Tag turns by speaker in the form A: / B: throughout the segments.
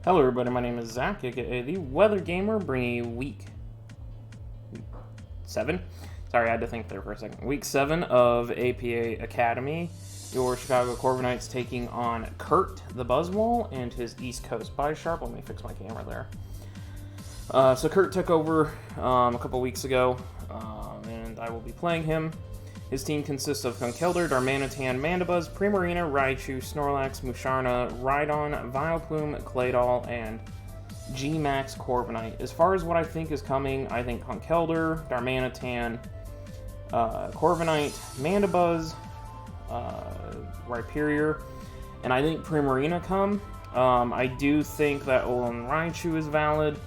A: Hello everybody, my name is Zach, aka the Weather Gamer, bringing you week 7? Sorry, I had to think there for a second. Week 7 of APA Academy. Your Chicago Corviknights taking on Kurt the Buzzwole and his East Coast Bisharp. Let me fix my camera there. So Kurt took over a couple weeks ago, and I will be playing him. His team consists of Conkeldurr, Darmanitan, Mandibuzz, Primarina, Raichu, Snorlax, Musharna, Rhydon, Vileplume, Claydol, and G-Max Corviknight. As far as what I think is coming, I think Conkeldurr, Darmanitan, Corviknight, Mandibuzz, Rhyperior, and I think Primarina come. I do think that Alolan Raichu is valid.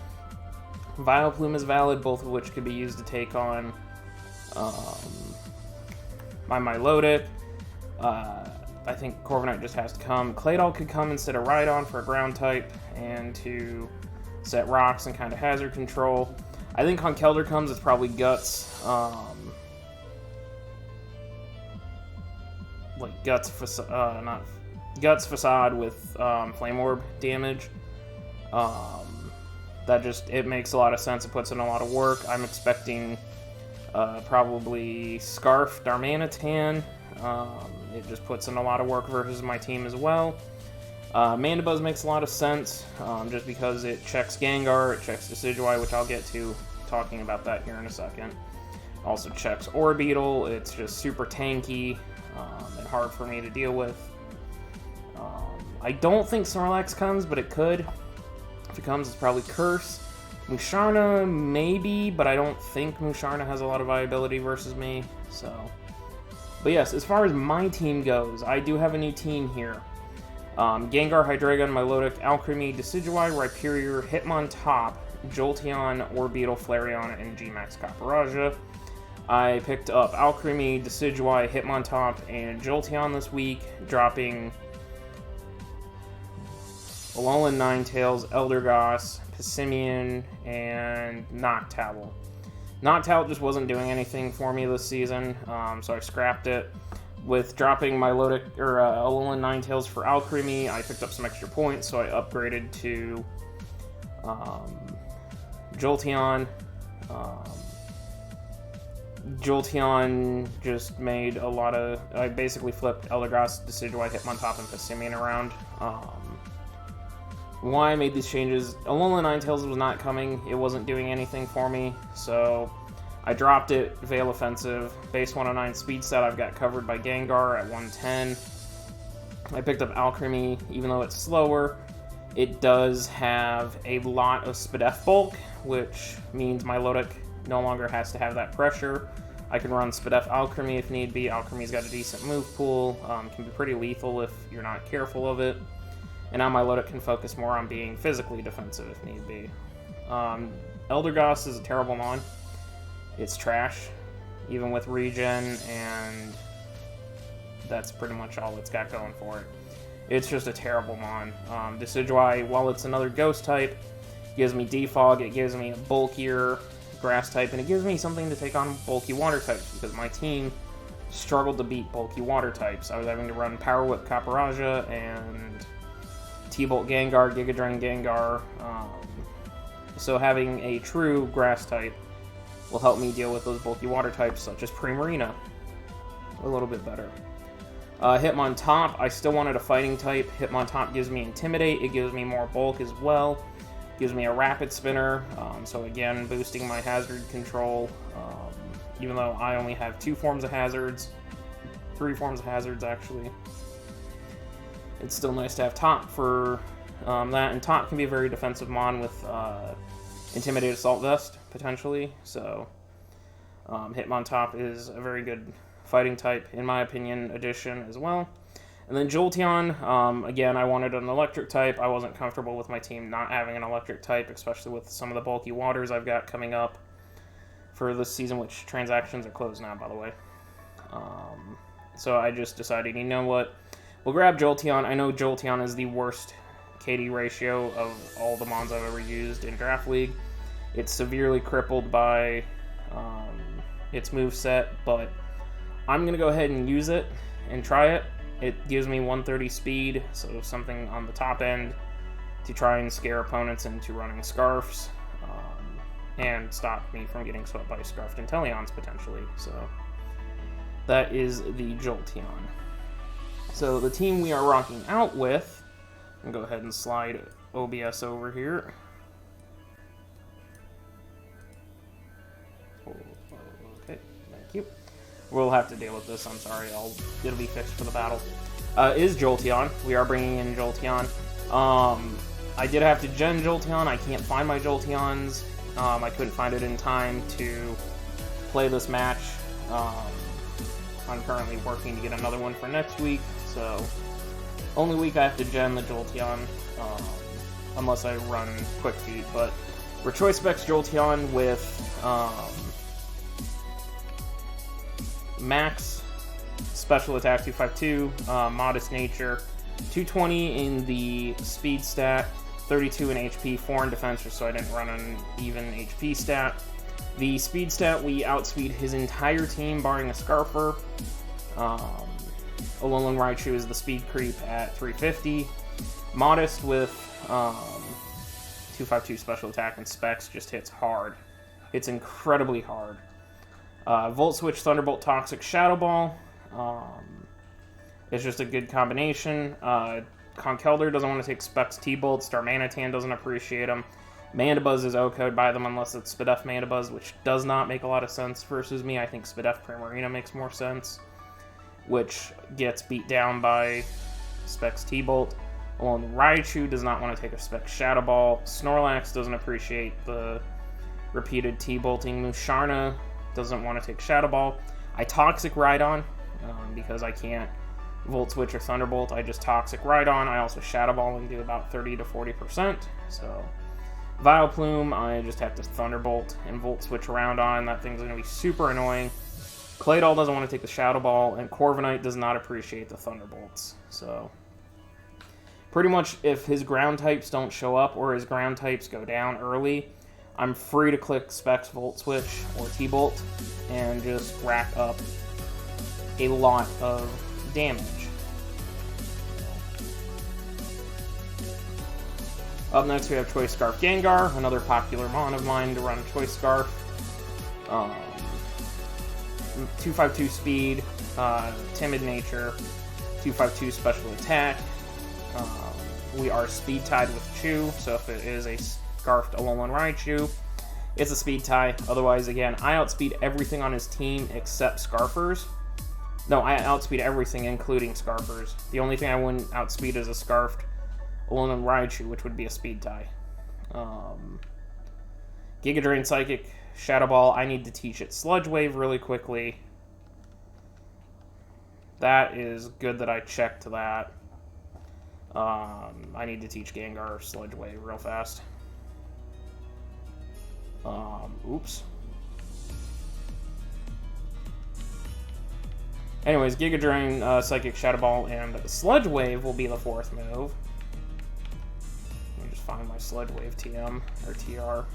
A: Vileplume is valid, both of which could be used to take on my Milotic. I think Corviknight just has to come. Claydol could come instead of Rhydon for a ground type and to set rocks and kind of hazard control. I think Conkeldurr comes, it's probably Guts. Like Guts Facade, not Guts Facade with Flame Orb damage. That just, it makes a lot of sense. It puts in a lot of work. I'm expecting probably Scarf Darmanitan. It just puts in a lot of work versus my team as well. Mandibuzz makes a lot of sense, just because it checks Gengar, it checks Decidueye, which I'll get to talking about that here in a second. Also checks Orbeetle. It's just super tanky and hard for me to deal with. I don't think Snorlax comes, but it could. If it comes, it's probably Curse. Musharna, maybe, but I don't think Musharna has a lot of viability versus me, so. But yes, as far as my team goes, I do have a new team here. Gengar, Hydreigon, Milotic, Alcremie, Decidueye, Rhyperior, Hitmontop, Jolteon, Orbeetle, Flareon, and G-Max Caparajah. I picked up Alcremie, Decidueye, Hitmontop, and Jolteon this week, dropping Alolan Ninetales, Eldegoss, Passimian, and Noctowl. Noctowl just wasn't doing anything for me this season, so I scrapped it. With dropping Milotic or Alolan Ninetales for Alcremie, I picked up some extra points, so I upgraded to Jolteon. Jolteon just made a lot of. I basically flipped Eldegoss, Decidueye, Hitmontop, and Passimian around. Why I made these changes, Alolan Ninetales was not coming, it wasn't doing anything for me, so I dropped it, Veil Offensive, base 109 speed set I've got covered by Gengar at 110. I picked up Alcremie, even though it's slower, it does have a lot of Spadef bulk, which means Milotic no longer has to have that pressure. I can run Spadef Alcremie if need be. Alcremie's got a decent move pool, can be pretty lethal if you're not careful of it. And now Milotic can focus more on being physically defensive if need be. Eldegoss is a terrible mon. It's trash, even with regen, and that's pretty much all it's got going for it. It's just a terrible mon. Decidueye, while it's another ghost type, gives me defog, it gives me a bulkier grass type, and it gives me something to take on bulky water types, because my team struggled to beat bulky water types. I was having to run Power Whip Caparajah and T-Bolt Gengar, Giga Drain Gengar, so having a true grass type will help me deal with those bulky water types, such as Primarina, a little bit better. Hitmontop, I still wanted a fighting type. Hitmontop gives me Intimidate, it gives me more bulk as well, gives me a Rapid Spinner, so again, boosting my hazard control, even though I only have 2 forms of hazards, 3 forms of hazards actually. It's still nice to have Top for that, and Top can be a very defensive mon with Intimidate Assault Vest, potentially, so Hitmontop is a very good fighting type, in my opinion, addition as well. And then Jolteon, again, I wanted an electric type. I wasn't comfortable with my team not having an electric type, especially with some of the bulky waters I've got coming up for this season, which transactions are closed now, by the way. So I just decided, you know what? We'll grab Jolteon. I know Jolteon is the worst KD ratio of all the mons I've ever used in Draft League. It's severely crippled by its moveset, but I'm going to go ahead and use it and try it. It gives me 130 speed, so something on the top end to try and scare opponents into running Scarfs, and stop me from getting swept by Scarfed Inteleons potentially. So that is the Jolteon. So the team we are rocking out with, I'm going to go ahead and slide OBS over here. Okay, thank you. We'll have to deal with this, I'm sorry, it'll be fixed for the battle. Is Jolteon. We are bringing in Jolteon. I did have to gen Jolteon. I can't find my Jolteons. I couldn't find it in time to play this match. I'm currently working to get another one for next week, so only week I have to gen the Jolteon, unless I run Quick Feet. But we're Choice Specs Jolteon with max special attack 252, modest nature, 220 in the speed stat, 32 in HP, 4 in defense, just so I didn't run an even HP stat. The speed stat, we outspeed his entire team, barring a Scarfer. Alolan Raichu is the speed creep at 350. Modest with 252 special attack and specs, just hits hard. It's incredibly hard. Volt Switch, Thunderbolt, Toxic, Shadow Ball. It's just a good combination. Conkeldurr doesn't want to take Specs T-Bolt. Starmanitan doesn't appreciate them. Mandibuzz is O-Code by them unless it's Spadef Mandibuzz, which does not make a lot of sense versus me. I think Spadef Primarina makes more sense, which gets beat down by Specs T-Bolt. Alone Raichu does not want to take a Specs Shadow Ball. Snorlax doesn't appreciate the repeated T-Bolting. Musharna doesn't want to take Shadow Ball. I Toxic Rhydon because I can't Volt Switch or Thunderbolt. I just Toxic Rhydon. I also Shadow Ball and do about 30 to 40%. So Vileplume, I just have to Thunderbolt and Volt Switch around on. That thing's going to be super annoying. Claydol doesn't want to take the Shadow Ball, and Corviknight does not appreciate the Thunderbolts. So pretty much if his ground types don't show up or his ground types go down early, I'm free to click Specs Volt Switch or T-Bolt and just rack up a lot of damage. Up next we have Choice Scarf Gengar, another popular mon of mine to run Choice Scarf. 252 speed, timid nature, 252 special attack. We are speed tied with Chew, so if it is a Scarfed Alolan Raichu, it's a speed tie. Otherwise, again, I outspeed everything on his team except Scarfers. No, I outspeed everything, including Scarfers. The only thing I wouldn't outspeed is a Scarfed Alolan Raichu, which would be a speed tie. Giga Drain Psychic, Shadow Ball, I need to teach it Sludge Wave really quickly. That is good that I checked that. I need to teach Gengar Sludge Wave real fast. Oops. Anyways, Giga Drain, Psychic, Shadow Ball, and Sludge Wave will be the fourth move. Let me just find my Sludge Wave TM, or TR.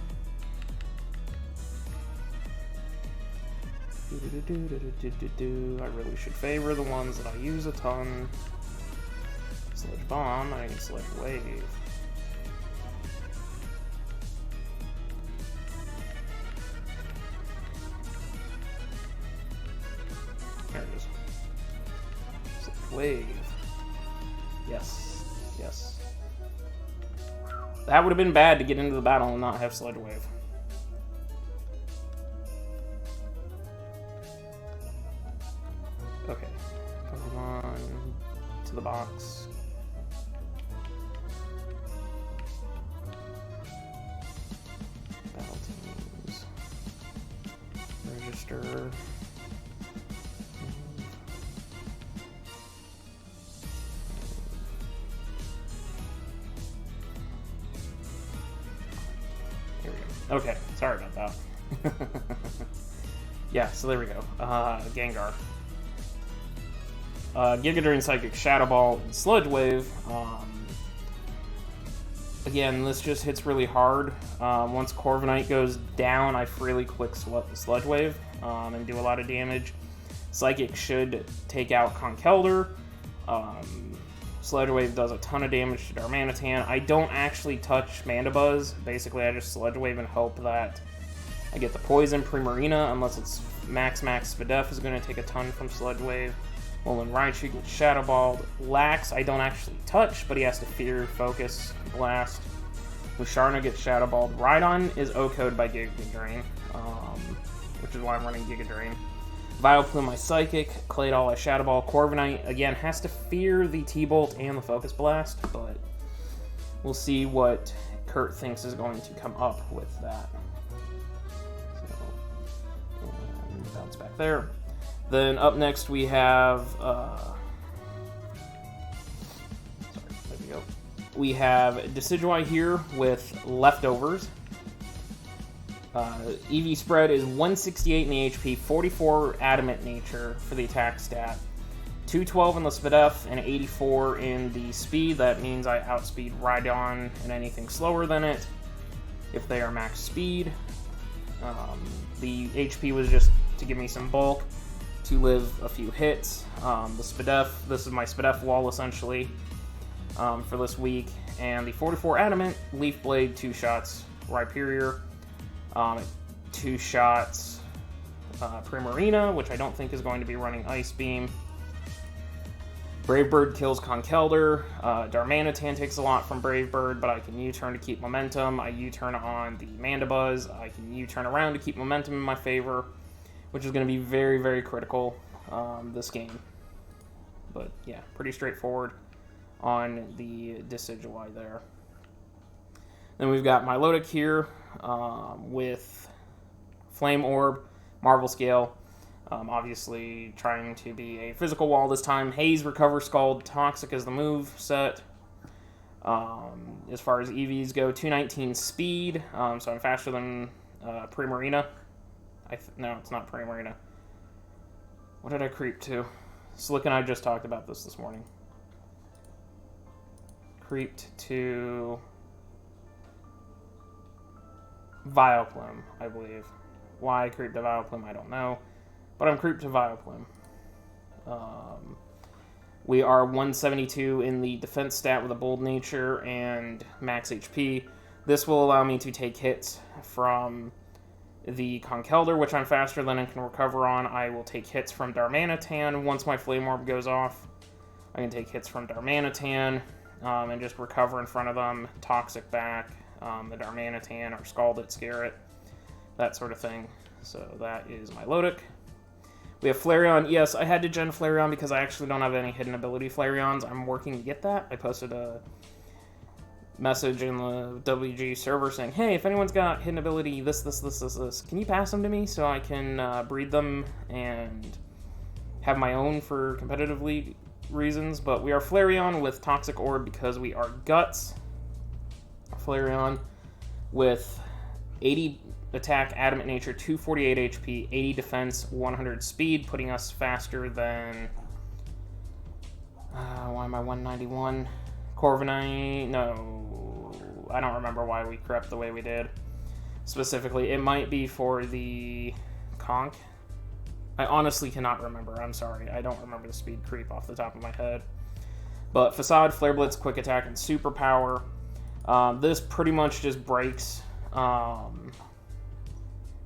A: I really should favor the ones that I use a ton. Sludge Bomb, I need Sludge Wave. There it is. Sludge Wave. Yes. Yes. That would have been bad to get into the battle and not have Sludge Wave. Okay. Come on to the box. Battle teams. Register. Here we go. Okay, sorry about that. Yeah, so there we go. Gengar. Giga Drain, Psychic, Shadow Ball, and Sludge Wave. Again, this just hits really hard. Once Corviknight goes down, I freely click Sludge Wave and do a lot of damage. Psychic should take out Conkeldurr. Sledge Wave does a ton of damage to Darmanitan. I don't actually touch Mandibuzz. Basically, I just Sledge Wave and hope that I get the Poison. Primarina, unless it's Max Spadef, is going to take a ton from Sledge Wave. Alolan Raichu gets Shadow Balled. Lax, I don't actually touch, but he has to Fear, Focus, Blast. Musharna gets Shadow Balled. Rhydon is OHKO'd by Giga Drain, which is why I'm running Giga Drain. Vileplume, my Psychic. Claydol, I Shadow Ball. Corviknight, again, has to Fear the T-Bolt and the Focus Blast, but we'll see what Kurt thinks is going to come up with that. So, bounce back there. Then up next we have, we have Decidueye here with Leftovers. EV spread is 168 in the HP, 44 Adamant Nature for the attack stat, 212 in the Spadef, and 84 in the speed. That means I outspeed Rhydon and anything slower than it if they are max speed. The HP was just to give me some bulk to live a few hits. The Spadef, this is my Spadef wall essentially for this week. And the 44 Adamant, Leaf Blade, 2 shots, Rhyperior, 2 shots, Primarina, which I don't think is going to be running Ice Beam. Brave Bird kills Conkeldurr. Darmanitan takes a lot from Brave Bird, but I can U-turn to keep momentum. I U-turn on the Mandibuzz. I can U-turn around to keep momentum in my favor, which is going to be very, very critical this game. But yeah, pretty straightforward on the Decidueye there. Then we've got Milotic here with Flame Orb, Marvel Scale, obviously trying to be a physical wall this time. Haze, Recover, Scald, Toxic is the move set. As far as EVs go, 219 speed, so I'm faster than Primarina. No, it's not Primarina. What did I creep to? Slick and I just talked about this morning. Creeped to Vileplume, I believe. Why I creeped to Vileplume, I don't know. But I'm creeped to Vileplume. We are 172 in the defense stat with a Bold Nature and max HP. This will allow me to take hits from the Conkeldurr, which I'm faster than I can recover on. I will take hits from Darmanitan. Once my Flame Orb goes off, I can take hits from Darmanitan and just recover in front of them. Toxic back, the Darmanitan, or Scald it, Scare it, that sort of thing. So that is my Milotic. We have Flareon. Yes, I had to gen Flareon because I actually don't have any hidden ability Flareons. I'm working to get that. I posted a message in the WG server saying, hey, if anyone's got hidden ability this, can you pass them to me so I can breed them and have my own for competitive league reasons? But we are Flareon with Toxic Orb because we are Guts. Flareon with 80 attack, Adamant Nature, 248 HP, 80 defense, 100 speed, putting us faster than... why am I 191? Corviknight? No, I don't remember why we crept the way we did. Specifically, it might be for the Conk. I honestly cannot remember. I'm sorry. I don't remember the speed creep off the top of my head. But Facade, Flare Blitz, Quick Attack, and Superpower. This pretty much just breaks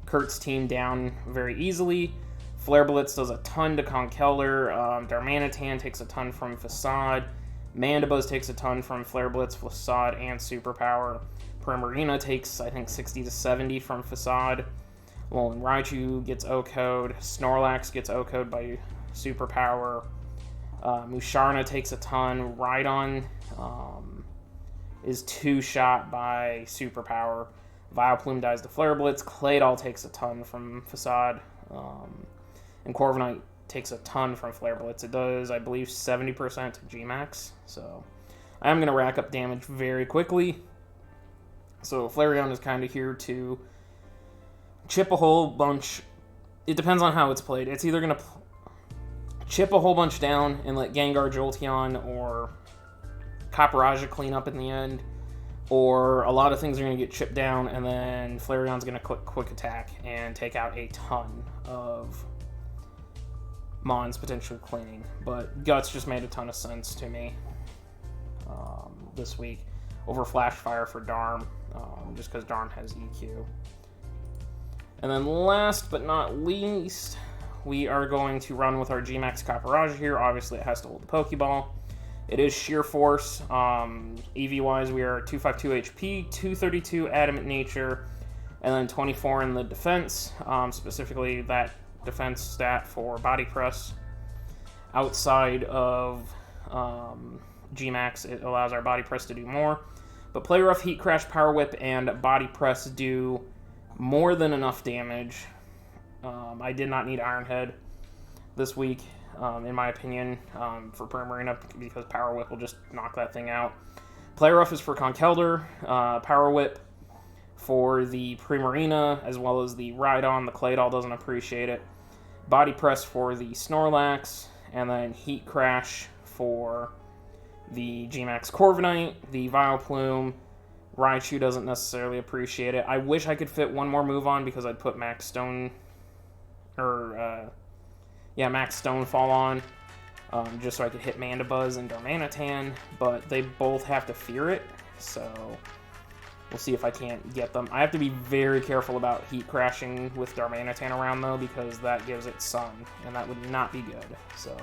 A: Kurt's team down very easily. Flare Blitz does a ton to Conkeldurr. Darmanitan takes a ton from Facade. Mandibuzz takes a ton from Flare Blitz, Facade, and Superpower. Primarina takes, I think, 60 to 70 from Facade. Alolan Raichu gets OHKO'd. Snorlax gets OHKO'd by Superpower. Musharna takes a ton. Rhydon is 2-shot by Superpower. Vileplume dies to Flare Blitz. Claydol takes a ton from Facade. And Corviknight takes a ton from Flare Blitz. It does, I believe, 70% to Gmax. So I am going to rack up damage very quickly. So Flareon is kind of here to chip a whole bunch. It depends on how it's played. It's either going to chip a whole bunch down and let Gengar, Jolteon, or Copperajah clean up in the end, or a lot of things are going to get chipped down, and then Flareon's going to quick attack and take out a ton of Mon's potential cleaning. But Guts just made a ton of sense to me. this week over Flash Fire for Darm, just because Darm has EQ. And then last but not least, we are going to run with our G-Max Copperage here. Obviously, it has to hold the Pokeball. It is Sheer Force. EV-wise, we are 252 HP, 232 Adamant Nature, and then 24 in the defense, specifically that defense stat for Body Press. Outside of G-Max, it allows our Body Press to do more. But Play Rough, Heat Crash, Power Whip, and Body Press do more than enough damage. I did not need Iron Head this week, in my opinion, for Primarina, because Power Whip will just knock that thing out. Play Rough is for Conkeldurr, Power Whip for the Primarina, as well as the Rhydon. The Claydol doesn't appreciate it. Body Press for the Snorlax, and then Heat Crash for the G-Max Corviknight, the Vileplume. Raichu doesn't necessarily appreciate it. I wish I could fit one more move on because I'd put Max Stone, Max Stonefall on, just so I could hit Mandibuzz and Darmanitan, but they both have to fear it, so we'll see if I can't get them. I have to be very careful about Heat Crashing with Darmanitan around, though, because that gives it Sun, and that would not be good, so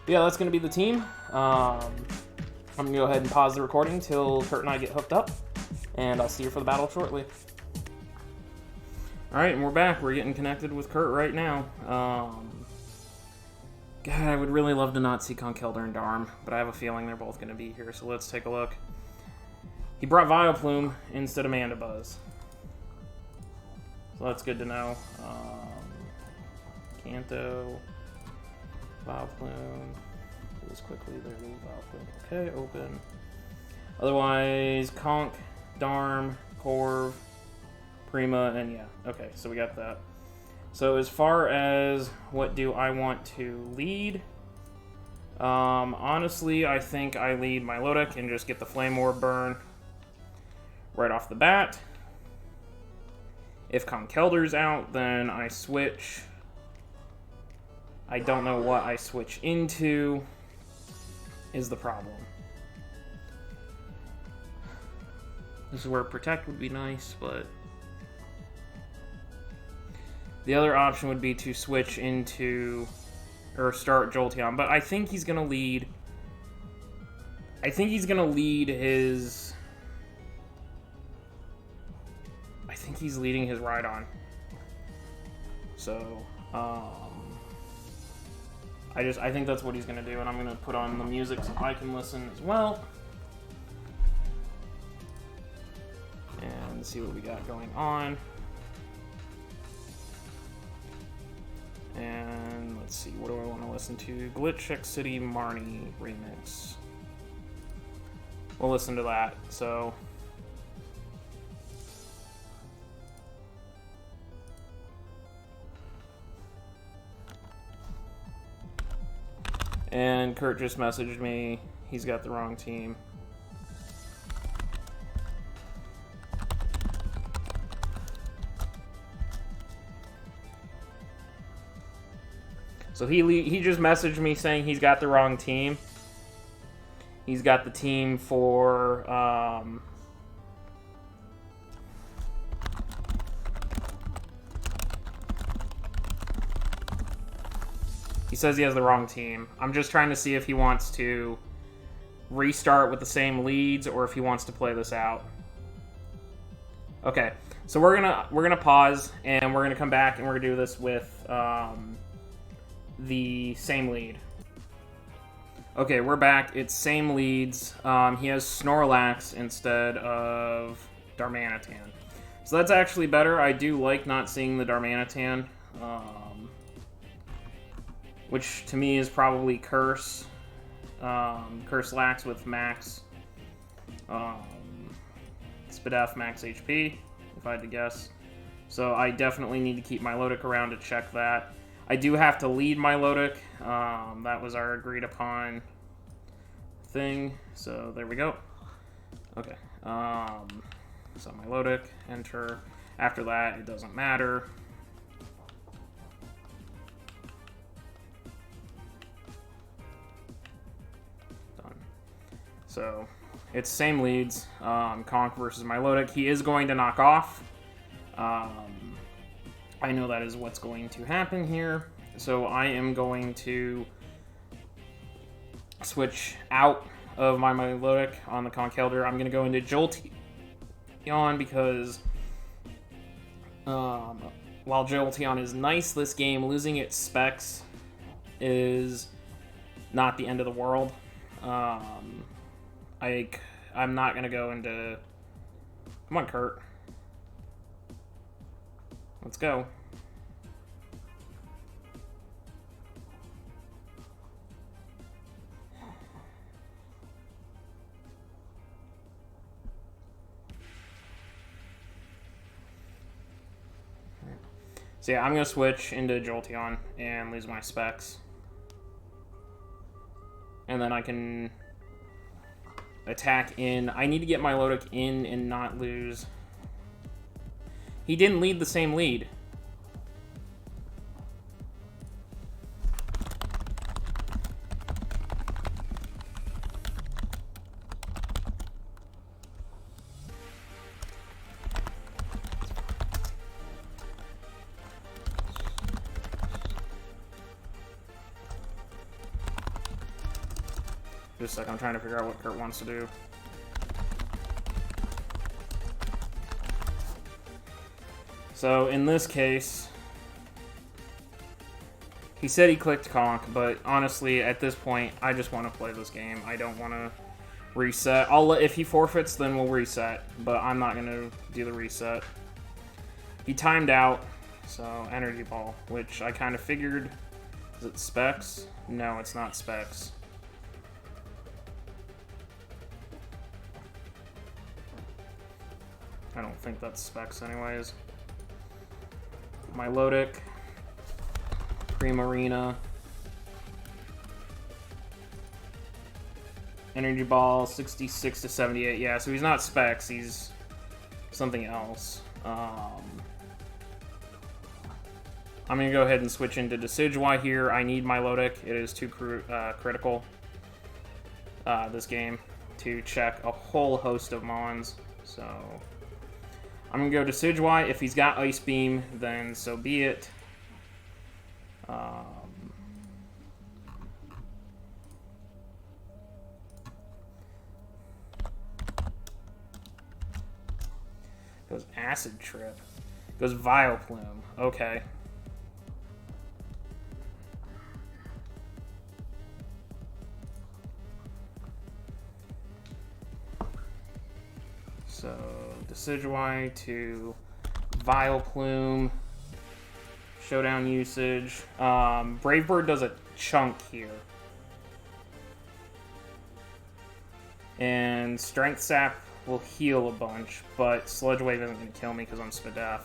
A: yeah, that's going to be the team. I'm going to go ahead and pause the recording till Kurt and I get hooked up, and I'll see you for the battle shortly. Alright, and we're back. We're getting connected with Kurt right now. God, I would really love to not see Conkeldurr and Darm, but I have a feeling they're both going to be here, so let's take a look. He brought Vileplume instead of Mandibuzz, so that's good to know. Kanto, Vileplume, do this quickly, there we go, Vileplume, okay, open. Otherwise, Conk, Darm, Corv, Prima, and yeah, okay, so we got that. So as far as what do I want to lead, honestly, I think I lead my Milotic and just get the Flame Orb burn right off the bat. If Conkeldurr's out, then I switch. I don't know what I switch into is the problem. This is where Protect would be nice, but the other option would be to switch into, or start Jolteon, but I think he's going to lead, he's leading his Rhydon. So, I think that's what he's going to do, and I'm going to put on the music so I can listen as well. And see what we got going on. And let's see, what do I want to listen to? Glitch Check City Marnie remix. We'll listen to that, so. And Kurt just messaged me, he's got the wrong team. So he just messaged me saying he's got the wrong team. He's got the team for he says he has the wrong team. I'm just trying to see if he wants to restart with the same leads or if he wants to play this out. Okay, so we're gonna pause and we're gonna come back and we're gonna do this with the same lead. Okay, we're back. It's same leads. He has Snorlax instead of Darmanitan. So that's actually better. I do like not seeing the Darmanitan, which to me is probably Curse. Curse-Lax with Max. Spadef Max HP, if I had to guess. So I definitely need to keep my Milotic around to check that. I do have to lead my Milotic. That was our agreed upon thing. So there we go. Okay. So my Milotic, enter. After that, it doesn't matter. So, it's same leads. Conk versus Milotic. He is going to knock off. I know that is what's going to happen here. So I am going to switch out of my Milotic on the Conkeldurr. I'm going to go into Jolteon because while Jolteon is nice this game, losing its specs is not the end of the world. I'm not going to go into... Come on, Kurt. Let's go. So yeah, I'm going to switch into Jolteon and lose my specs. And then I can attack in. I need to get my Milotic in and not lose. He didn't lead the same lead. Just a second, I'm trying to figure out what Kurt wants to do. So, in this case, he said he clicked Conk, but honestly, at this point, I just want to play this game. I don't want to reset. If he forfeits, then we'll reset, but I'm not going to do the reset. He timed out, so Energy Ball, which I kind of figured. Is it Specs? No, it's not Specs. I don't think that's Specs anyways. Milotic, Primarina, Energy Ball, 66 to 78. Yeah, so he's not Specs, he's something else. I'm going to go ahead and switch into Decidueye here. I need Milotic. It is too critical, this game, to check a whole host of Mons. So I'm going to go Decidueye. If he's got Ice Beam, then so be it. Goes Acid Trip. Goes Vileplume. Okay. So, Decidueye to Vileplume. Showdown usage. Brave Bird does a chunk here. And Strength Sap will heal a bunch, but Sludge Wave isn't going to kill me because I'm Spadef.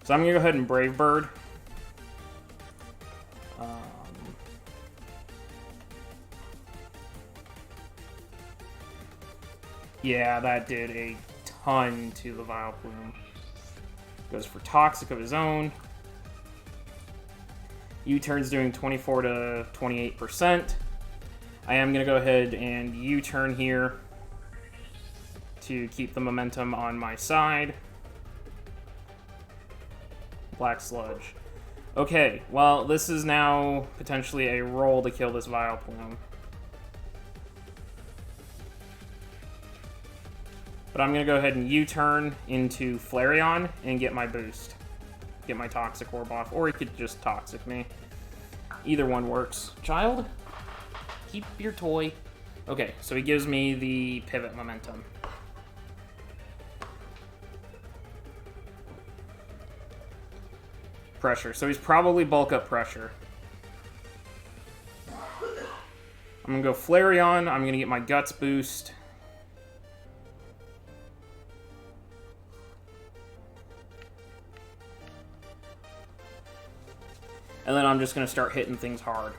A: So I'm going to go ahead and Brave Bird. Yeah, that did a ton to the Vileplume. Goes for Toxic of his own. U-Turn's doing 24 to 28%. I am going to go ahead and U-Turn here to keep the momentum on my side. Black Sludge. Okay, well, this is now potentially a roll to kill this Vileplume. But I'm going to go ahead and U-turn into Flareon and get my boost. Get my Toxic Orb off, or he could just Toxic me. Either one works. Child, keep your toy. Okay, so he gives me the Pivot Momentum. Pressure, so he's probably Bulk Up Pressure. I'm going to go Flareon, I'm going to get my Guts boost. And then I'm just going to start hitting things hard.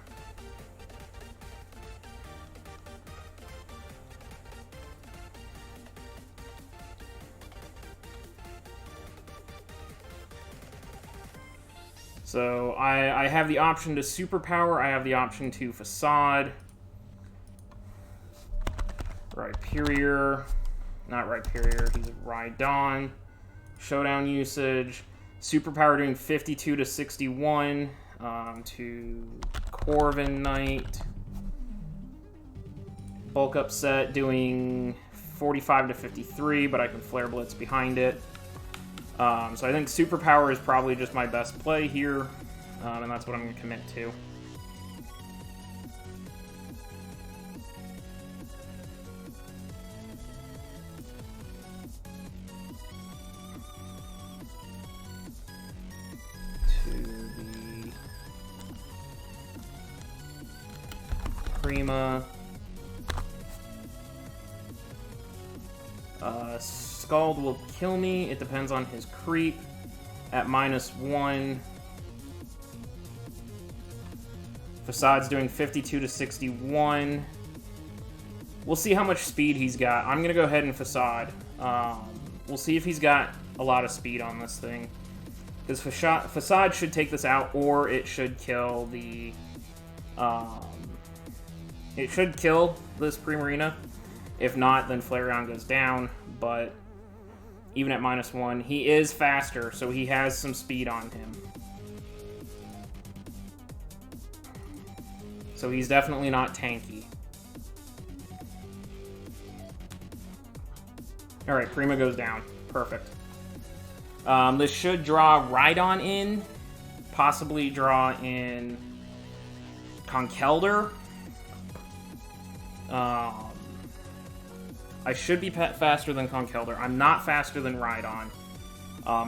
A: So I have the option to Superpower, I have the option to Facade. Or Rhyperior. Not Rhyperior, he's a Rhydon. Showdown usage. Superpower doing 52 to 61 to Corviknight. Bulk Upset doing 45 to 53, but I can Flare Blitz behind it. So I think Superpower is probably just my best play here, and that's what I'm going to commit to. Prima. Scald will kill me. It depends on his creep. At -1. Facade's doing 52 to 61. We'll see how much speed he's got. I'm going to go ahead and Facade. We'll see if he's got a lot of speed on this thing. Because Facade should take this out, or it should kill the... it should kill this Primarina. If not, then Flareon goes down. But even at -1, he is faster, so he has some speed on him. So he's definitely not tanky. Alright, Prima goes down. Perfect. This should draw Rhydon in. Possibly draw in Conkeldurr. I should be faster than Conkeldurr. I'm not faster than Rhydon.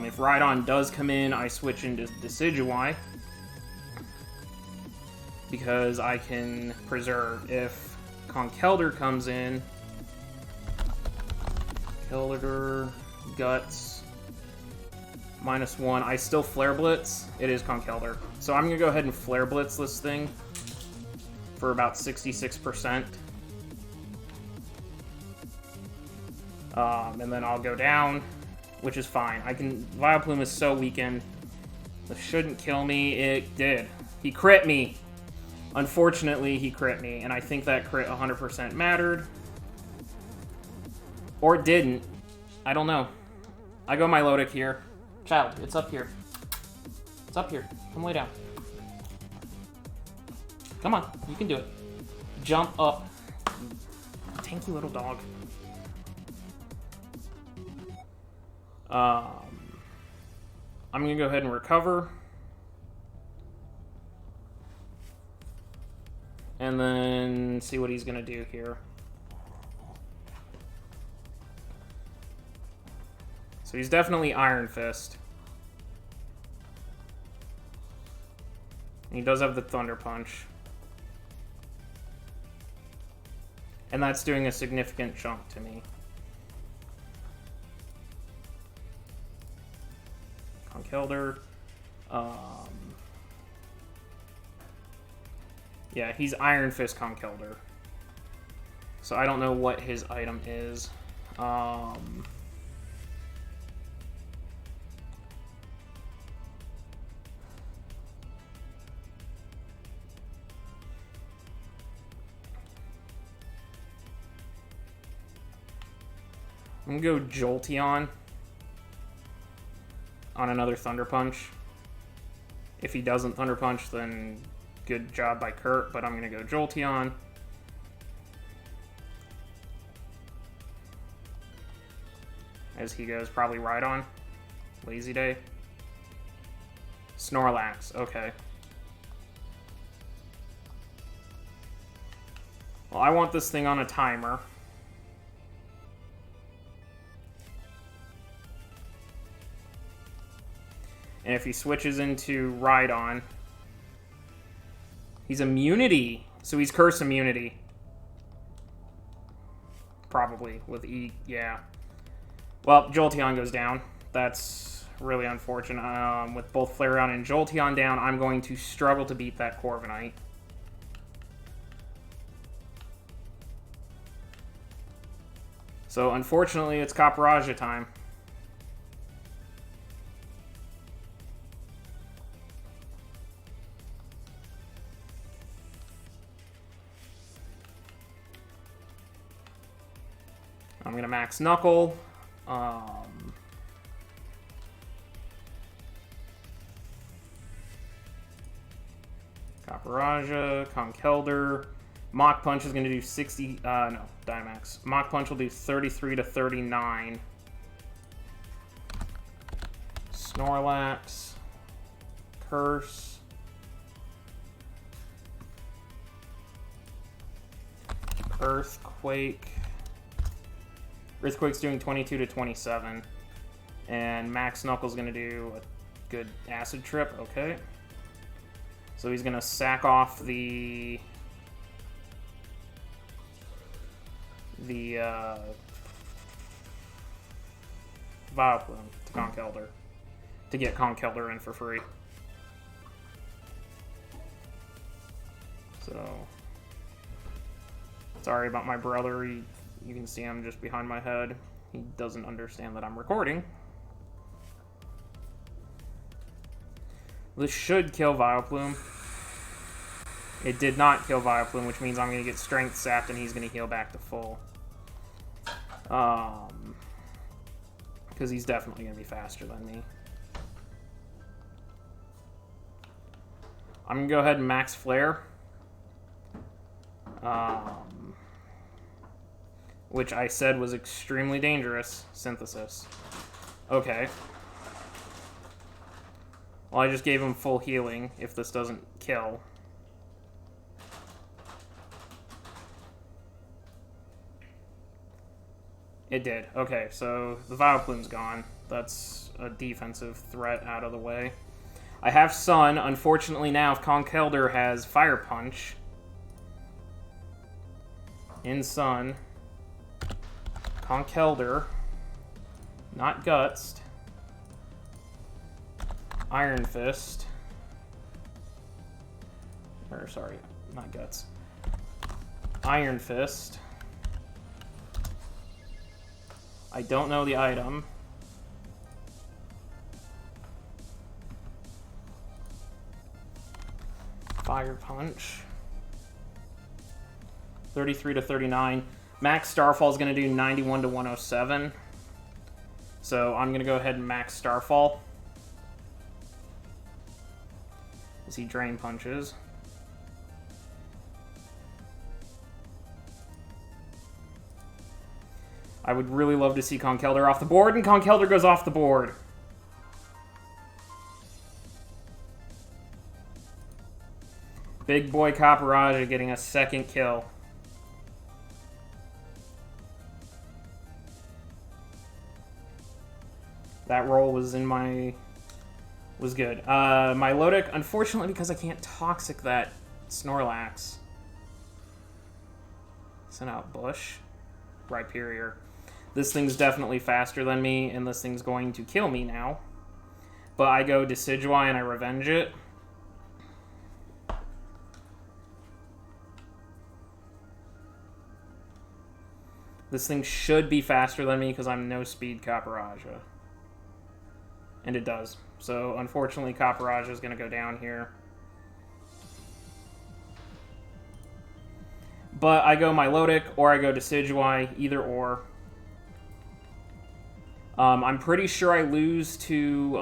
A: If Rhydon does come in, I switch into Decidueye. Because I can preserve. If Conkeldurr comes in... Conkeldurr, Guts, -1. I still Flare Blitz. It is Conkeldurr. So I'm going to go ahead and Flare Blitz this thing for about 66%. And then I'll go down, which is fine. Vileplume is so weakened. This shouldn't kill me. It did. He crit me. Unfortunately, he crit me, and I think that crit 100% mattered. Or it didn't. I don't know. I go Milotic here. Child, it's up here. It's up here. Come lay down. Come on, you can do it. Jump up. Tanky little dog. I'm gonna go ahead and recover. And then see what he's gonna do here. So he's definitely Iron Fist. And he does have the Thunder Punch. And that's doing a significant chunk to me. Conkeldurr. Yeah, he's Iron Fist Conkeldurr. So I don't know what his item is. I'm gonna go Jolteon on another Thunder Punch. If he doesn't Thunder Punch, then good job by Kurt, but I'm gonna go Jolteon. As he goes, probably Rhydon. Lazy Day. Snorlax, okay. Well, I want this thing on a timer. And if he switches into Rhydon, he's Immunity. So he's Curse Immunity. Probably with E, yeah. Well, Jolteon goes down. That's really unfortunate. With both Flareon and Jolteon down, I'm going to struggle to beat that Corviknight. So unfortunately, it's Copperajah time. I'm going to max Knuckle. Caparaja, Conkeldurr. Mach Punch is going to do 60... no, Dynamax. Mach Punch will do 33 to 39. Snorlax. Curse. Earthquake. Earthquake's doing 22 to 27. And Max Knuckle's going to do a good Acid Trip. Okay. So he's going to sack off the Vileplume to Conkeldurr to get Conkeldurr in for free. So, sorry about my brother. You can see him just behind my head. He doesn't understand that I'm recording. This should kill Vileplume. It did not kill Vileplume, which means I'm going to get Strength Sapped and he's going to heal back to full. Because he's definitely going to be faster than me. I'm going to go ahead and max Flare. Which I said was extremely dangerous. Synthesis. Okay. Well, I just gave him full healing if this doesn't kill. It did. Okay, so the Vileplume's gone. That's a defensive threat out of the way. I have Sun. Unfortunately now, if Conkeldurr has Fire Punch in Sun, Conkeldurr, not Gutsed, Iron Fist, or sorry, not Guts, Iron Fist. I don't know the item. Fire Punch. 33 to 39. Max Starfall is going to do 91 to 107. So I'm going to go ahead and max Starfall. As he Drain Punches. I would really love to see Conkeldurr off the board, and Conkeldurr goes off the board. Big boy Caparaja getting a second kill. That roll was in my... was good. My Lodic, unfortunately, because I can't Toxic that Snorlax. Send out Bush. Rhyperior. This thing's definitely faster than me, and this thing's going to kill me now. But I go Decidueye and I revenge it. This thing should be faster than me because I'm no speed Caparaja. And it does. So, unfortunately, Caparaja is going to go down here. But I go Milotic, or I go Decidueye, either or. I'm pretty sure I lose to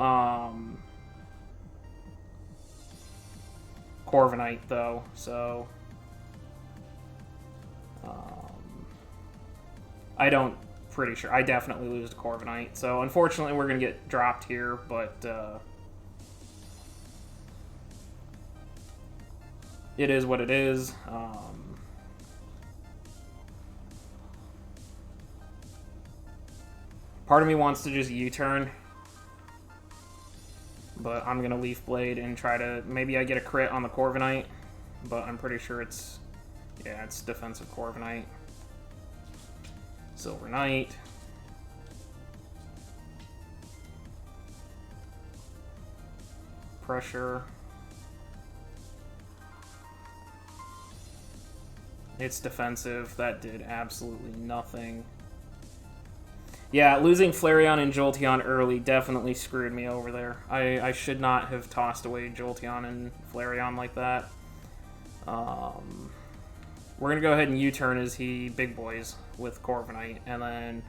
A: Corviknight, though, so... I don't... pretty sure. I definitely lose to Corviknight. So, unfortunately, we're going to get dropped here, but... it is what it is. Part of me wants to just U-turn, but I'm going to Leaf Blade and try to... maybe I get a crit on the Corviknight, but I'm pretty sure it's... yeah, it's defensive Corviknight. Silver Knight. Pressure. It's defensive. That did absolutely nothing. Yeah, losing Flareon and Jolteon early definitely screwed me over there. I should not have tossed away Jolteon and Flareon like that. We're going to go ahead and U-turn as he big boys with Corviknight, and then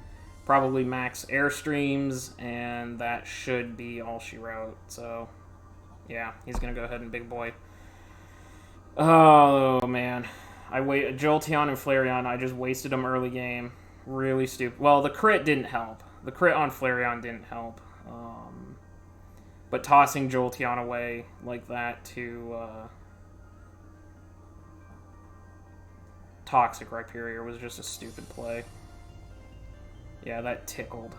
A: probably max Airstreams, and that should be all she wrote. So, yeah, he's going to go ahead and big boy. Oh, man. Jolteon and Flareon, I just wasted them early game. Really stupid. Well, the crit didn't help. The crit on Flareon didn't help. But tossing Jolteon away like that to Toxic Rhyperior was just a stupid play. Yeah, that tickled.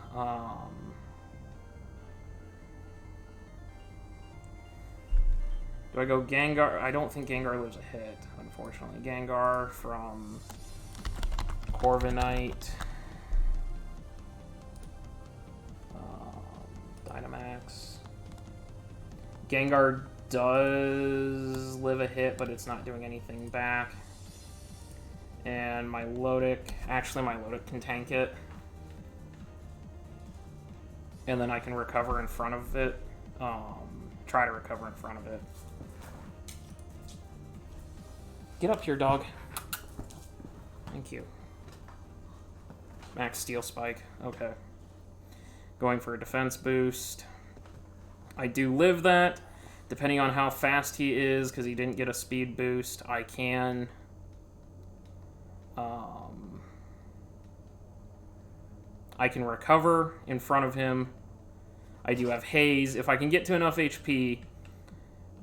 A: Do I go Gengar? I don't think Gengar lives a hit, unfortunately. Gengar from Corviknight. Dynamax. Gengar does live a hit, but it's not doing anything back. And my Lodic, actually my Lodic can tank it. And then I can recover in front of it. Try to recover in front of it. Get up here, dog. Thank you. Max Steel Spike. Okay. Going for a defense boost. I do live that. Depending on how fast he is, because he didn't get a speed boost, I can... I can recover in front of him. I do have Haze. If I can get to enough HP,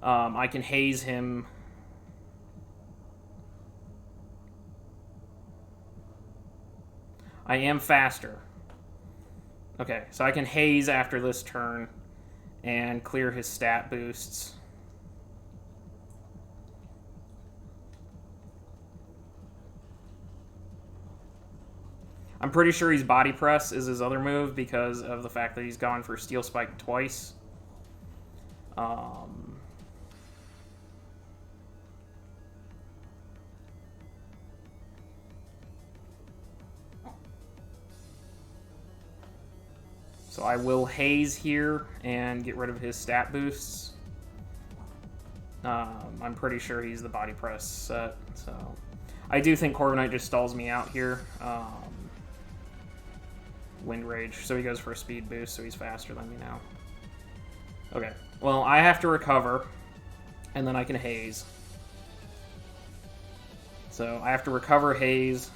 A: I can Haze him. I am faster. Okay, so I can Haze after this turn and clear his stat boosts. I'm pretty sure he's Body Press is his other move because of the fact that he's gone for Steel Spike twice. So I will Haze here and get rid of his stat boosts. I'm pretty sure he's the Body Press set, so... I do think Corviknight just stalls me out here. Wind Rage, so he goes for a speed boost, so he's faster than me now. Okay, well, I have to recover, and then I can Haze. So I have to recover Haze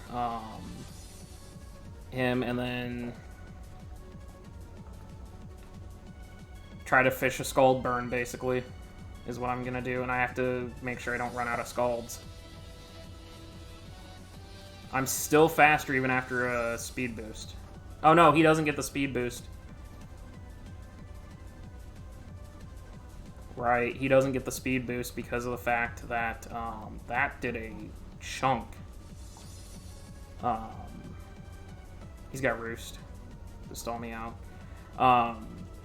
A: him, and then try to fish a Scald Burn, basically, is what I'm going to do, and I have to make sure I don't run out of Scalds. I'm still faster even after a speed boost. Oh no, he doesn't get the speed boost. Right, he doesn't get the speed boost because of the fact that that did a chunk. He's got Roost to stall me out.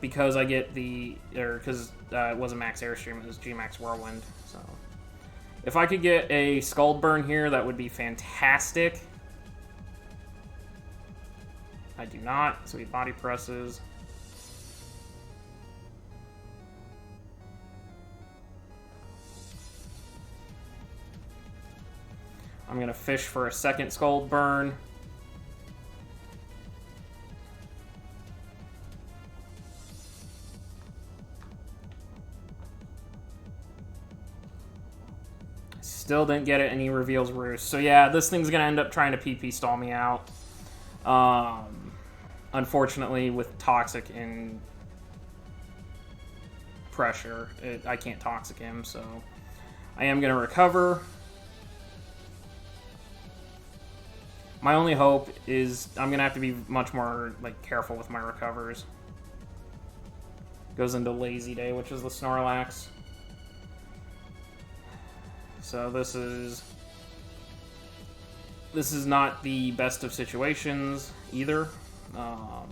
A: Because I get because it wasn't Max Airstream, it was G-Max Whirlwind. So, if I could get a Scald Burn here, that would be fantastic. I do not, so he Body Presses. I'm going to fish for a second Scald Burn. Still didn't get it, and he reveals Roost. So yeah, this thing's going to end up trying to PP stall me out. Unfortunately, with Toxic and Pressure, I can't Toxic him, so I am going to recover. My only hope is I'm going to have to be much more careful with my recovers. Goes into Lazy Day, which is the Snorlax. So this is not the best of situations either. I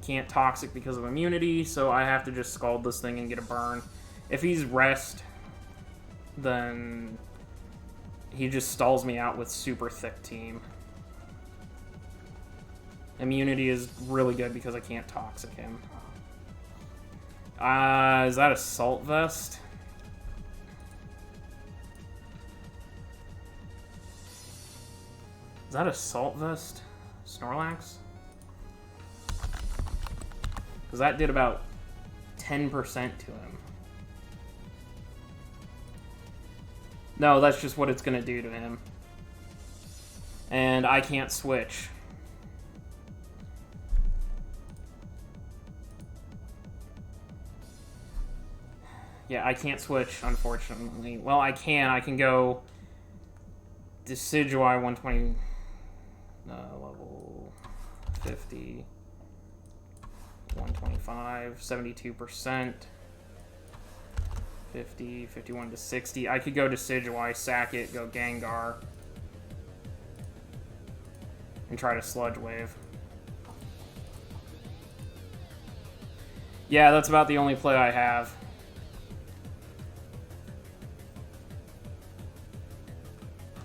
A: can't Toxic because of immunity, so I have to just Scald this thing and get a burn. If he's Rest, then he just stalls me out with super thick team. Immunity is really good because I can't Toxic him. Is that Assault Vest? Is that Assault Vest? Snorlax? Because that did about 10% to him. No, that's just what it's going to do to him. And I can't switch. Yeah, I can't switch, unfortunately. Well, I can. I can go Decidueye 120... level 50... 125, 72%, 50, 51 to 60. I could go Decidueye, sack it, go Gengar, and try to Sludge Wave. Yeah, that's about the only play I have.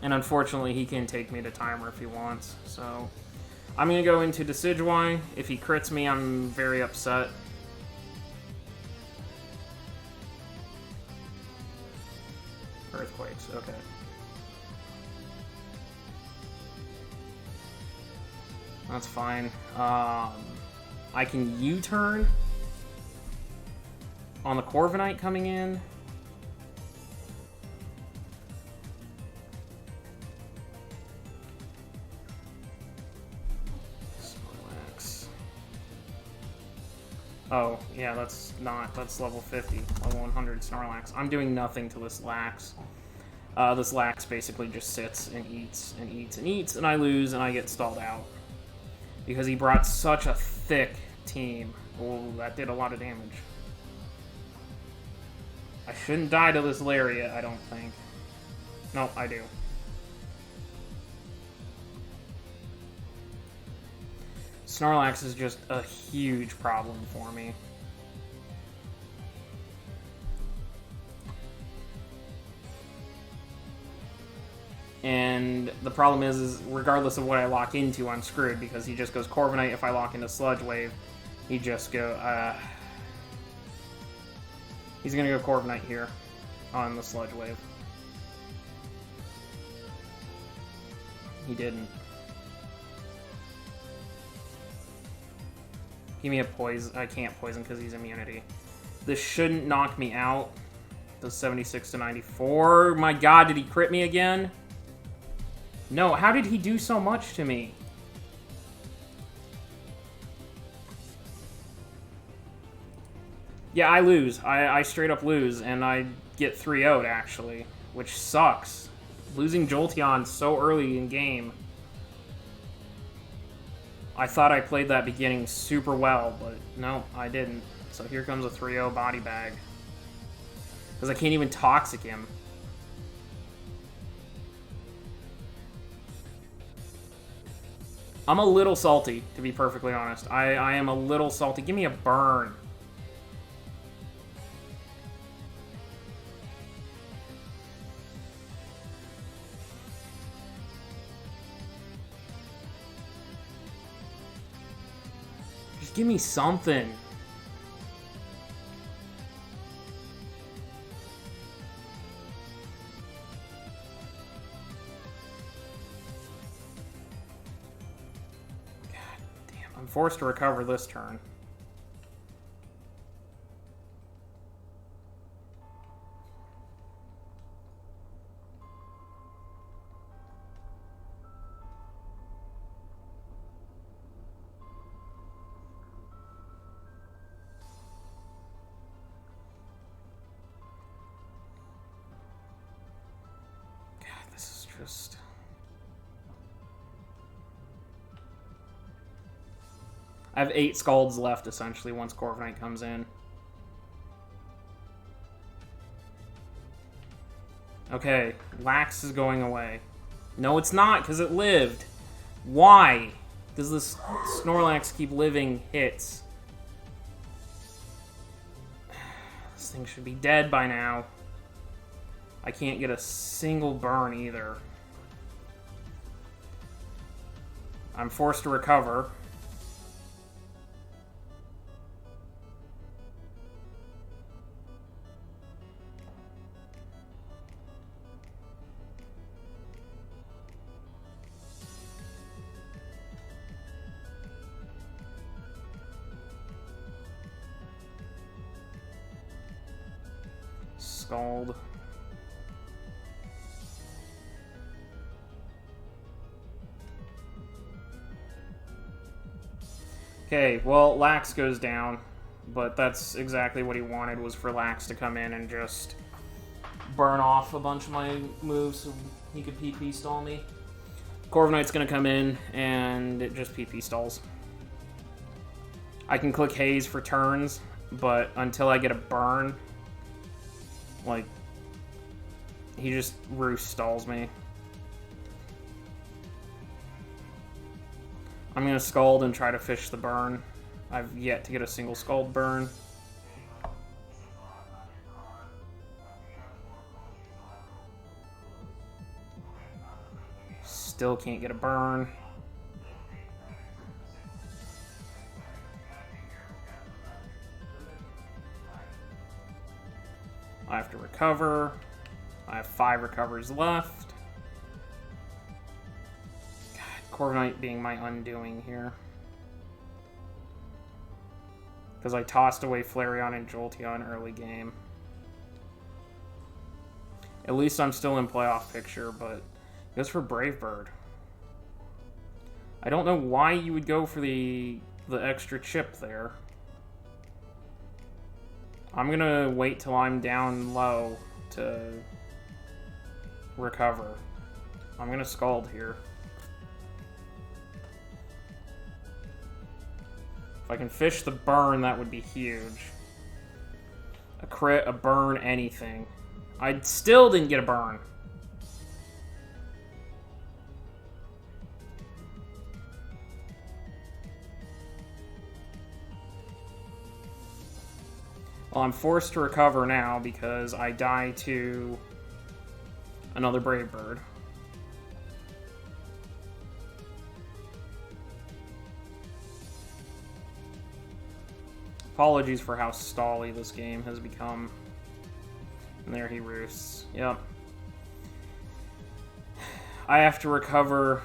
A: And unfortunately, he can take me to timer if he wants, so... I'm going to go into Decidueye. If he crits me, I'm very upset. Earthquakes, okay. That's fine. I can U-turn on the Corviknight coming in. Oh, yeah, that's level 50, level 100 Snorlax. I'm doing nothing to this Lax. This Lax basically just sits and eats and eats and eats, and I lose and I get stalled out. Because he brought such a thick team. Oh, that did a lot of damage. I shouldn't die to this Lariat, I don't think. No, I do. Snorlax is just a huge problem for me. And the problem is regardless of what I lock into, I'm screwed because he just goes Corviknight. If I lock into Sludge Wave, he just go, he's gonna go Corviknight here on the Sludge Wave. He didn't. Give me a poison. I can't poison because he's immunity. This shouldn't knock me out. The 76 to 94. My god, did he crit me again? No, how did he do so much to me? Yeah, I lose. I straight up lose, and I get 3-0'd, actually, which sucks. Losing Jolteon so early in game. I thought I played that beginning super well, but no, I didn't. So here comes a 3-0 body bag. Because I can't even Toxic him. I'm a little salty, to be perfectly honest. I am a little salty. Give me a burn. Just give me something. I'm forced to recover this turn. God, this is just... I have 8 Scalds left, essentially, once Corviknight comes in. Okay, Lax is going away. No, it's not, because it lived. Why does this Snorlax keep living hits? This thing should be dead by now. I can't get a single burn either. I'm forced to recover. Scald. Okay, well, Lax goes down, but that's exactly what he wanted, was for Lax to come in and just burn off a bunch of my moves so he could PP stall me. Corviknight's gonna come in, and it just PP stalls. I can click Haze for turns, but until I get a burn, like, he just Roost stalls me. I'm gonna Scald and try to fish the burn. I've yet to get a single Scald burn. Still can't get a burn. I have to recover. I have 5 recovers left. God, Corviknight being my undoing here. Because I tossed away Flareon and Jolteon early game. At least I'm still in playoff picture, but it goes for Brave Bird. I don't know why you would go for the extra chip there. I'm gonna wait till I'm down low to recover. I'm gonna Scald here. If I can fish the burn, that would be huge. A crit, a burn, anything. I still didn't get a burn. Well, I'm forced to recover now because I die to another Brave Bird. Apologies for how stally this game has become. And there he roosts. Yep. I have to recover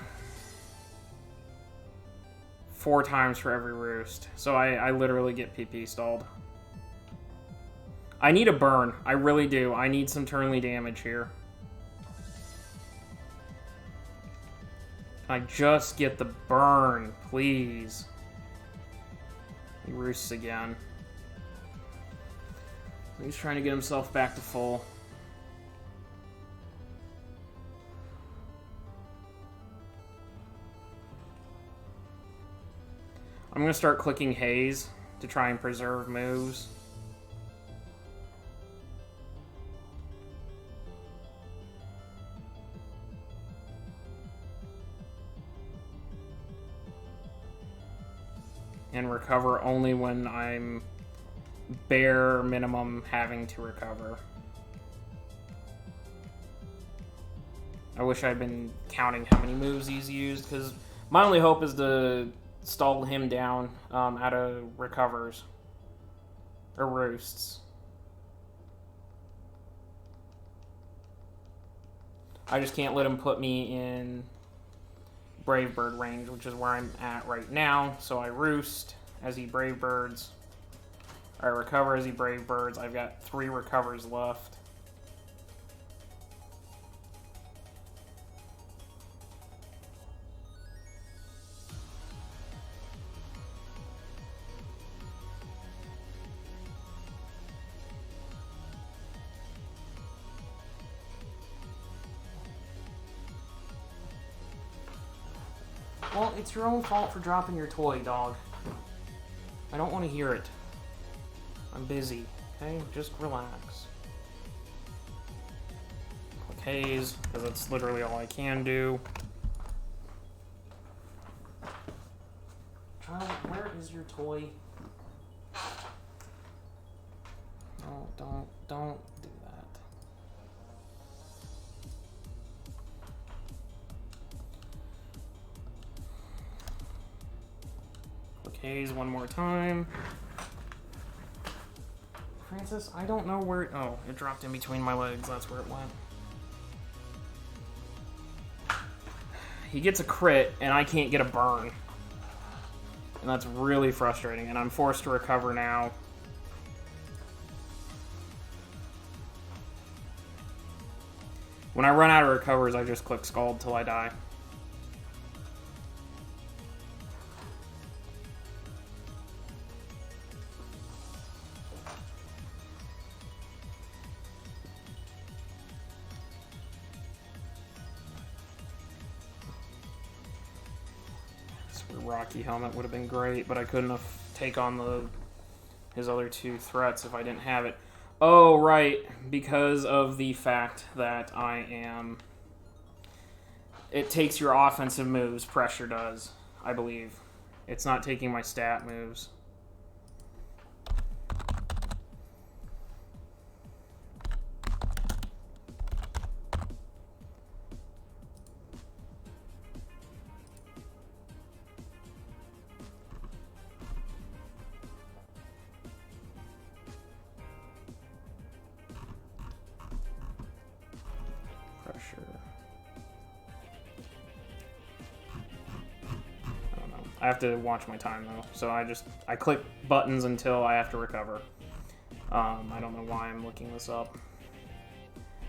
A: 4 times for every roost. So I literally get PP stalled. I need a burn. I really do. I need some turnly damage here. I just get the burn, please. He roosts again. He's trying to get himself back to full. I'm going to start clicking Haze to try and preserve moves. And recover only when I'm bare minimum having to recover. I wish I'd been counting how many moves he's used, because my only hope is to stall him down out of recovers. Or roosts. I just can't let him put me in Brave Bird range, which is where I'm at right now. So I roost as he Brave Birds. I recover as he Brave Birds. I've got 3 recovers left. Well, it's your own fault for dropping your toy, dog. I don't want to hear it. I'm busy, okay? Just relax. Click Haze, because that's literally all I can do. Child, where is your toy? No, don't do that. Click Haze one more time. Francis, I don't know where... Oh, it dropped in between my legs. That's where it went. He gets a crit, and I can't get a burn. And that's really frustrating, and I'm forced to recover now. When I run out of recovers, I just click Scald till I die. Rocky Helmet would have been great, but I couldn't have take on his other two threats if I didn't have it. Oh, right, because of the fact that I am... It takes your offensive moves, Pressure does, I believe. It's not taking my stat moves. I have to watch my time though, so I click buttons until I have to recover. I don't know why I'm looking this up.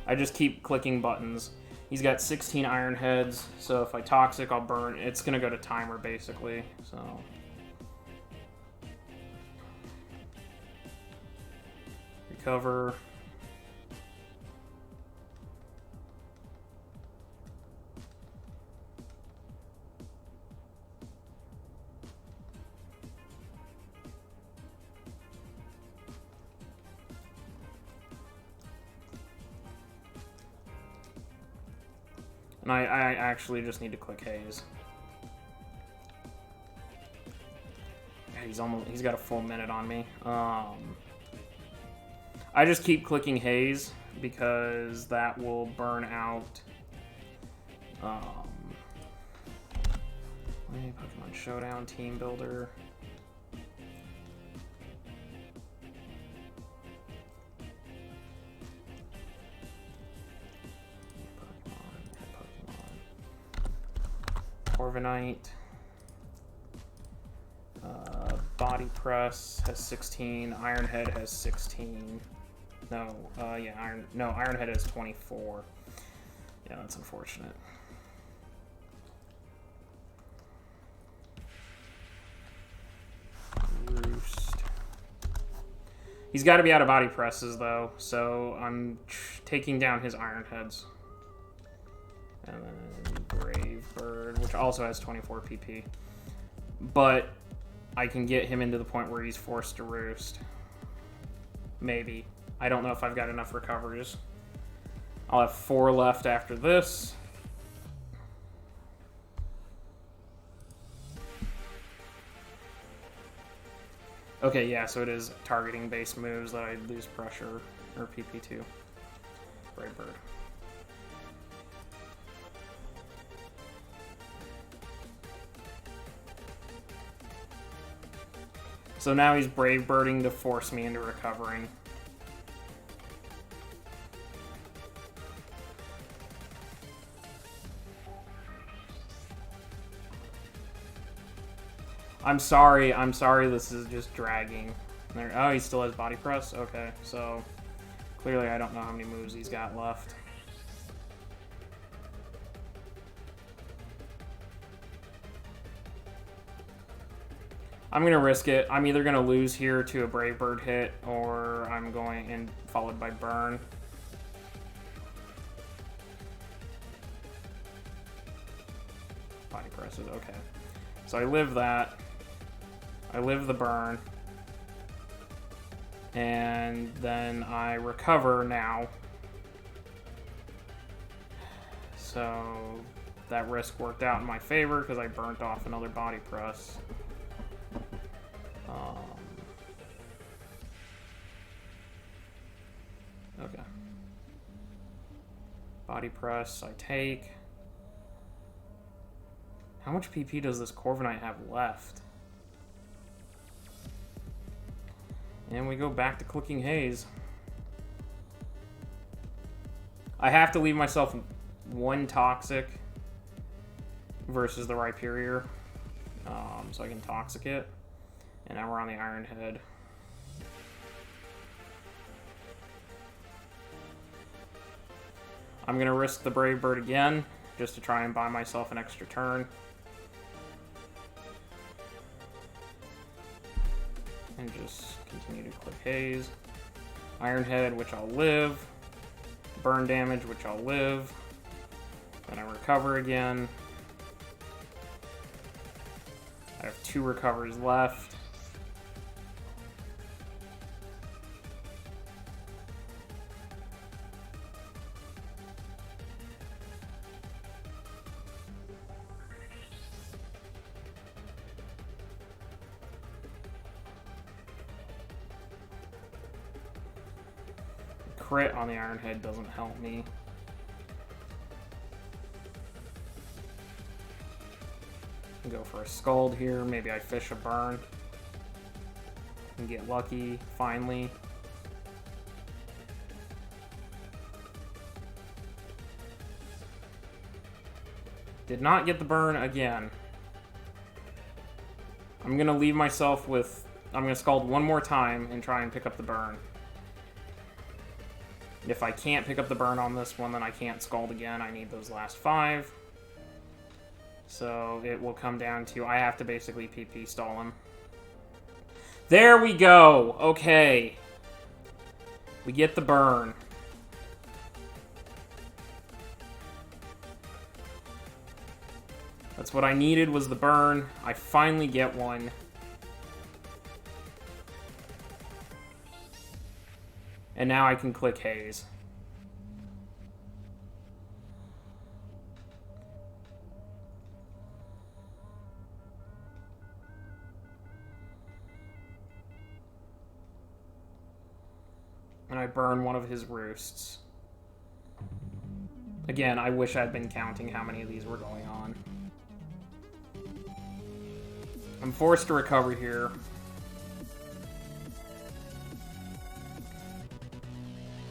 A: I just keep clicking buttons. He's got 16 iron heads, so if I toxic, I'll burn. It's gonna go to timer basically, so. Recover. And I actually just need to click Haze. Yeah, he's got a full minute on me. I just keep clicking Haze because that will burn out. Pokemon Showdown, Team Builder. Corviknight. Body Press has 16. Iron Head has 16. No, yeah, Iron Head has 24. Yeah, that's unfortunate. Roost. He's got to be out of Body Presses though, so I'm taking down his Iron Heads. And then Brave Bird, which also has 24 PP. But I can get him into the point where he's forced to roost. Maybe. I don't know if I've got enough recovers. I'll have 4 left after this. Okay, yeah, so it is targeting based moves that I lose pressure or PP to. Brave Bird. So now he's Brave Birding to force me into recovering. I'm sorry this is just dragging. There, oh, he still has Body Press? Okay, so clearly I don't know how many moves he's got left. I'm going to risk it. I'm either going to lose here to a Brave Bird hit, or I'm going in followed by Burn. Body Presses, okay. So I live that. I live the Burn. And then I recover now. So that risk worked out in my favor because I burnt off another Body Press. Okay. Body Press, I take. How much PP does this Corviknight have left? And we go back to clicking Haze. I have to leave myself 1 Toxic versus the Rhyperior, so I can Toxic it. And now we're on the Iron Head. I'm going to risk the Brave Bird again, just to try and buy myself an extra turn. And just continue to click Haze. Iron Head, which I'll live. Burn damage, which I'll live. Then I recover again. I have 2 recovers left. Crit on the Iron Head doesn't help me. Go for a Scald here. Maybe I fish a burn and get lucky finally. Did not get the burn again. I'm gonna leave myself with... I'm gonna Scald one more time and try and pick up the burn. If I can't pick up the burn on this one, then I can't Scald again. I need those last 5. So it will come down to, I have to basically PP stall him. There we go! Okay. We get the burn. That's what I needed, was the burn. I finally get one. And now I can click Haze. And I burn one of his roosts. Again, I wish I'd been counting how many of these were going on. I'm forced to recover here.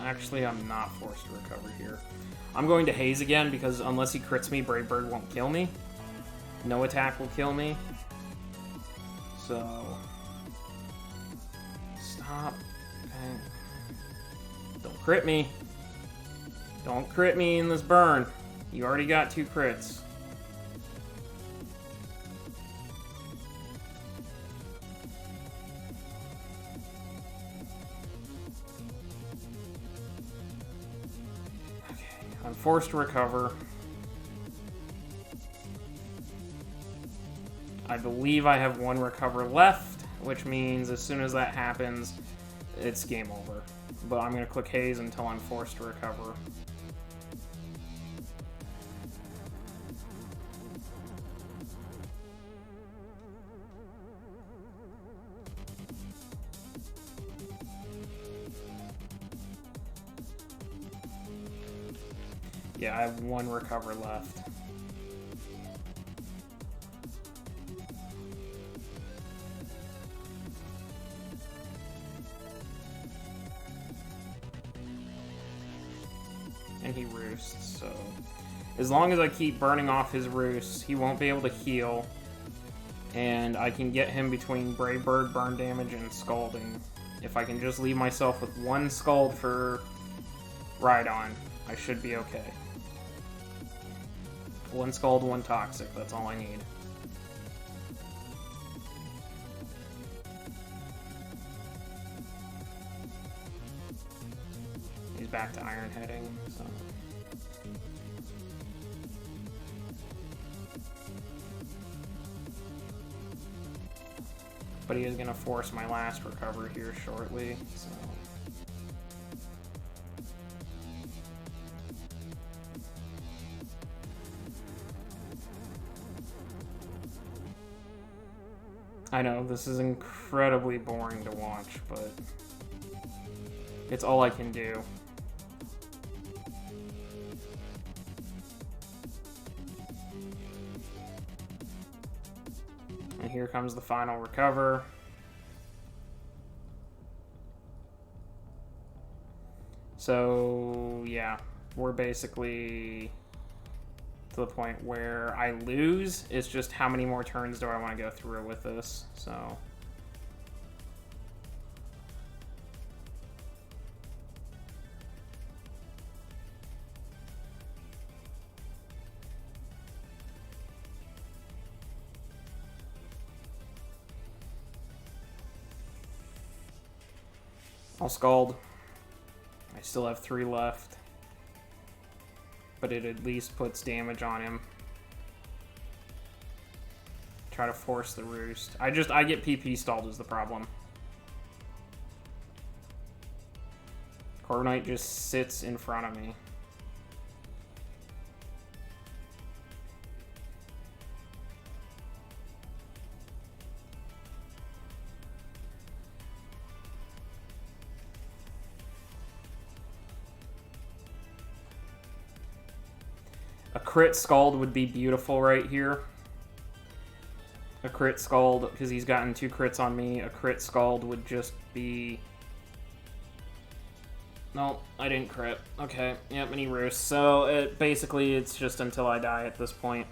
A: Actually, I'm not forced to recover here. I'm going to Haze again, because unless he crits me, Brave Bird won't kill me. No attack will kill me. So... Stop. Okay. Don't crit me. Don't crit me in this burn. You already got 2 crits. Okay, I'm forced to recover. I believe I have 1 recover left, which means as soon as that happens, it's game over. But I'm going to click Haze until I'm forced to recover. Yeah, I have 1 recover left. And he roosts, so... As long as I keep burning off his roosts, he won't be able to heal. And I can get him between Brave Bird, burn damage, and Scalding. If I can just leave myself with 1 Scald for Rhydon, I should be okay. 1 Scald, 1 Toxic, that's all I need. He's back to Iron Heading, so... But he is going to force my last recover here shortly, so... I know, this is incredibly boring to watch, but it's all I can do. And here comes the final recover. So, yeah, we're basically to the point where I lose. It's just how many more turns do I want to go through with this, so... I'll Scald. I still have 3 left. But it at least puts damage on him. Try to force the Roost. I get PP stalled is the problem. Corviknight just sits in front of me. A crit Scald would be beautiful right here. A crit Scald, because he's gotten 2 crits on me. A crit Scald would just be... No, I didn't crit. Okay, yep, and he roosts. So, basically, it's just until I die at this point.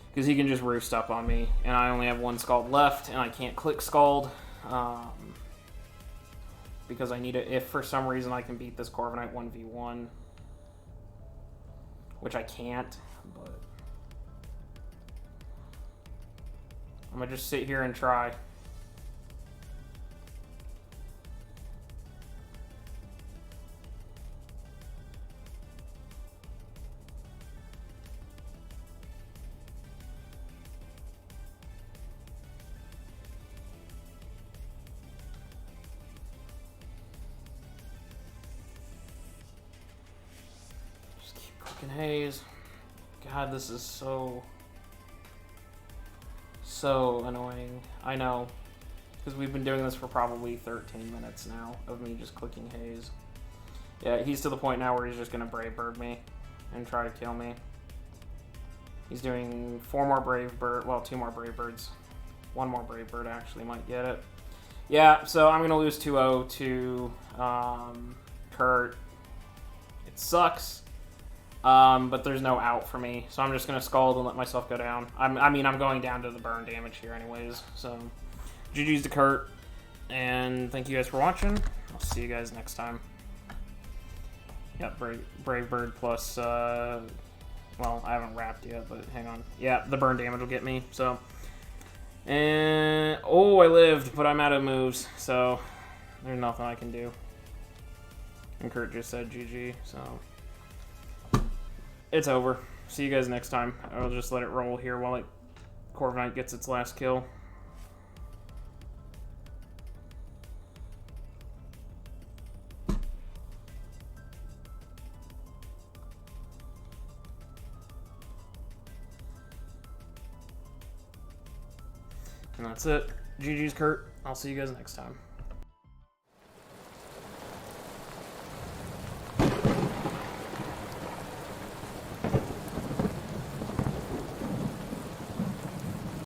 A: Because he can just roost up on me. And I only have 1 Scald left, and I can't click Scald. Because I need it if for some reason I can beat this Corviknight 1v1. Which I can't, but... I'm gonna just sit here and try. Just keep cooking haze. God, this is so annoying. I know. Because we've been doing this for probably 13 minutes now of me just clicking haze. Yeah, he's to the point now where he's just going to Brave Bird me and try to kill me. He's doing 4 more Brave Bird, well, 2 more Brave Birds. 1 more Brave Bird actually might get it. Yeah, so I'm going to lose 2-0 to Kurt. It sucks. But there's no out for me, so I'm just going to Scald and let myself go down. I mean, I'm going down to the burn damage here anyways, so GG's to Kurt, and thank you guys for watching. I'll see you guys next time. Yep, Brave Bird plus, well, I haven't wrapped yet, but hang on. Yeah, the burn damage will get me, so. And, oh, I lived, but I'm out of moves, so there's nothing I can do. And Kurt just said GG, so. It's over. See you guys next time. I'll just let it roll here while Corviknight gets its last kill. And that's it. GG's Kurt. I'll see you guys next time.